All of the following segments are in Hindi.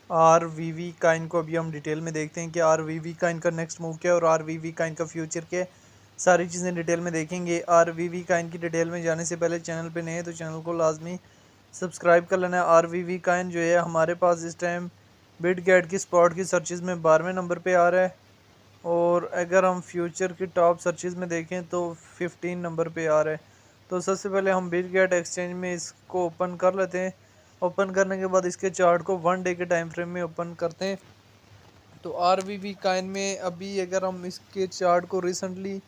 RVV काइन को अभी हम डिटेल में देखते हैं कि RVV काइन का नेक्स्ट मूव क्या है और RVV काइन का फ्यूचर क्या है। सारी चीज़ें डिटेल में देखेंगे। RVV काइन की डिटेल में जाने से पहले चैनल पे नए हैं तो चैनल को लाजमी सब्सक्राइब कर लेना है। RVV काइन जो है हमारे पास इस टाइम बिटगेट की स्पॉट की सर्चेज़ में 12वें नंबर पे आ रहा है और अगर हम फ्यूचर की टॉप सर्चेज़ में देखें तो 15 नंबर पे आ रहा है। तो सबसे पहले हम बिटगेट एक्सचेंज में इसको ओपन कर लेते हैं। ओपन करने के बाद इसके चार्ट को 1 डे के टाइम फ्रेम में ओपन करते हैं। तो RVV काइन में अभी अगर हम इसके चार्ट को रिसेंटली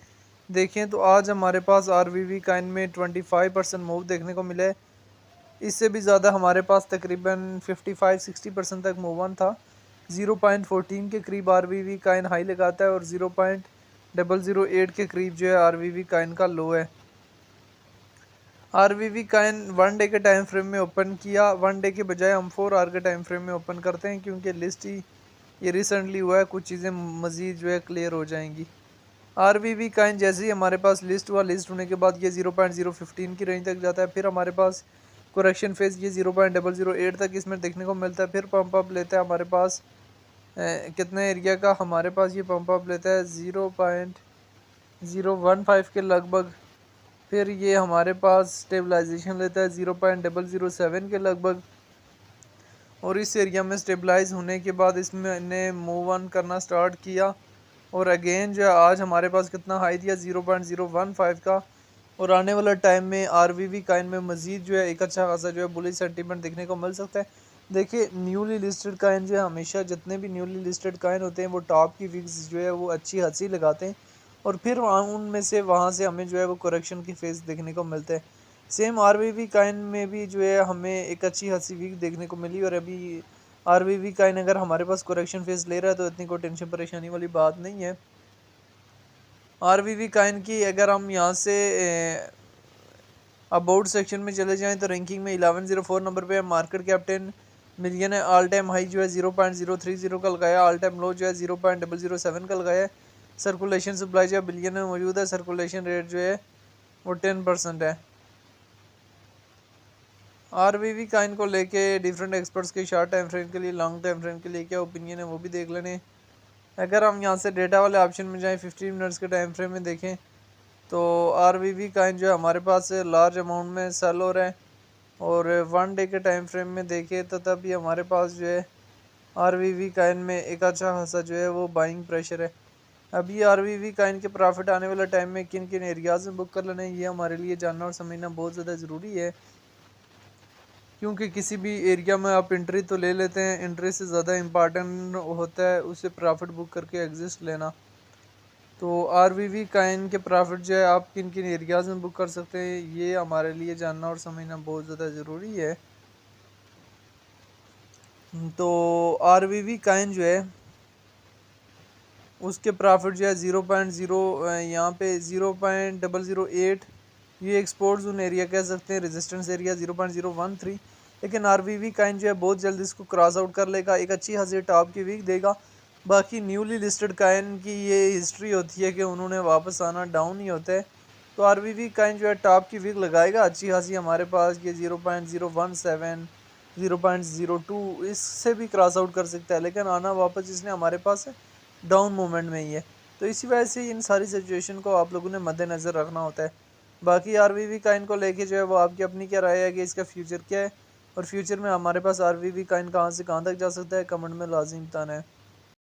देखें तो आज हमारे पास RVV काइन में 25% मूव देखने को मिला है। इससे भी ज़्यादा हमारे पास तकरीबन 55-60% तक मूव ऑन था। 0.14 के करीब RVV काइन हाई लगाता है और 0.008 के करीब जो है RVV काइन का लो है। RVV काइन 1 डे के टाइम फ्रेम में ओपन किया। 1 डे के बजाय हम 4 आवर के टाइम फ्रेम में ओपन करते हैं क्योंकि लिस्ट ही ये रिसेंटली हुआ है, कुछ चीज़ें मज़ीद जो है क्लियर हो जाएंगी। RVV काइन जैसे ही हमारे पास लिस्ट हुआ, लिस्ट होने के बाद ये 0.015 की रेंज तक जाता है। फिर हमारे पास करेक्शन फेज ये 0.008 तक इसमें देखने को मिलता है। फिर पंप अप लेता है हमारे पास कितने एरिया का, हमारे पास ये पंप अप लेता है 0.015 के लगभग। फिर ये हमारे पास स्टेबलाइजेशन लेता है 0.007 के लगभग और इस एरिया में स्टेबलाइज होने के बाद इसमें मूव ऑन करना स्टार्ट किया और अगेन जो है आज हमारे पास कितना हाई दिया 0.015 का। और आने वाला टाइम में RVV काइन में मज़ीद जो है एक अच्छा खासा जो है बुलिश सेंटीमेंट देखने को मिल सकता है। देखिए न्यूली लिस्टेड काइन जो है हमेशा जितने भी न्यूली लिस्टेड काइन होते हैं वो टॉप की विक्स जो है वो अच्छी खासी लगाते हैं और फिर उनमें से वहाँ से हमें जो है वो करेक्शन की फेज देखने को मिलते हैं। सेम RVV काइन में भी जो है हमें एक अच्छी खासी वीक देखने को मिली और अभी RVV काइन अगर हमारे पास करेक्शन फेज ले रहा है तो इतनी कोई टेंशन परेशानी वाली बात नहीं है। RVV काइन की अगर हम यहाँ से अबाउट सेक्शन में चले जाएं तो रैंकिंग में 1104 नंबर पे है। मार्केट कैप 10 मिलियन है। ऑल टाइम हाई जो है 0.030 का लगाया, ऑल टाइम लो जो है 0.007 का लगाया है। सर्कुलेशन सप्लाई जो है बिलियन में मौजूद है। सर्कुलेशन रेट जो है वो 10% है। RVV काइन को लेके डिफरेंट एक्सपर्ट्स के शॉर्ट टाइम फ्रेम के लिए, लॉन्ग टाइम फ्रेम के लिए क्या ओपिनियन है वो भी देख लेने। अगर हम यहाँ से डेटा वाले ऑप्शन में जाएं 15 मिनट्स के टाइम फ्रेम में देखें तो RVV काइन जो है हमारे पास लार्ज अमाउंट में सेल हो रहा है और 1 डे के टाइम फ्रेम में देखें तो तभी हमारे पास जो है RVV काइन में एक अच्छा खासा जो है वो बाइंग प्रेशर है। अभी RVV काइन के प्रॉफिट आने वाले टाइम में किन किन एरियाज में बुक कर लेना है ये हमारे लिए जानना और समझना बहुत ज़्यादा ज़रूरी है क्योंकि किसी भी एरिया में आप एंट्री तो ले लेते हैं, एंट्री से ज़्यादा इम्पॉर्टेंट होता है उसे प्रॉफिट बुक करके एग्जिस्ट लेना। तो RVV काइन के प्रॉफिट जो है आप किन किन एरियाज़ में बुक कर सकते हैं ये हमारे लिए जानना और समझना बहुत ज़्यादा ज़रूरी है। तो RVV काइन जो है उसके प्रॉफिट जो है 0.0 यहाँ पे 0.008 ये एक्सपोर्ट जोन एरिया कह सकते हैं, रेजिस्टेंस एरिया 0.013। लेकिन RVV काइन जो है बहुत जल्द इसको क्रॉस आउट कर लेगा, एक अच्छी खासी टॉप की वीक देगा। बाकी न्यूली लिस्टेड काइन की ये हिस्ट्री होती है कि उन्होंने वापस आना डाउन ही होता है। तो RVV काइन जो है टॉप की वीक लगाएगा अच्छी खासी, हमारे पास ये 0.017 0.02 इससे भी क्रॉस आउट कर सकता है लेकिन आना वापस इसने हमारे पास डाउन मूवमेंट में ही है। तो इसी वजह से इन सारी सिचुएशन को आप लोगों ने मद्देनज़र रखना होता है। बाकी RVV काइन को लेके जो है वो आपकी अपनी क्या राय है कि इसका फ्यूचर क्या है और फ्यूचर में हमारे पास RVV काइन कहाँ से कहाँ तक जा सकता है, कमेंट में लाजिम बताना है।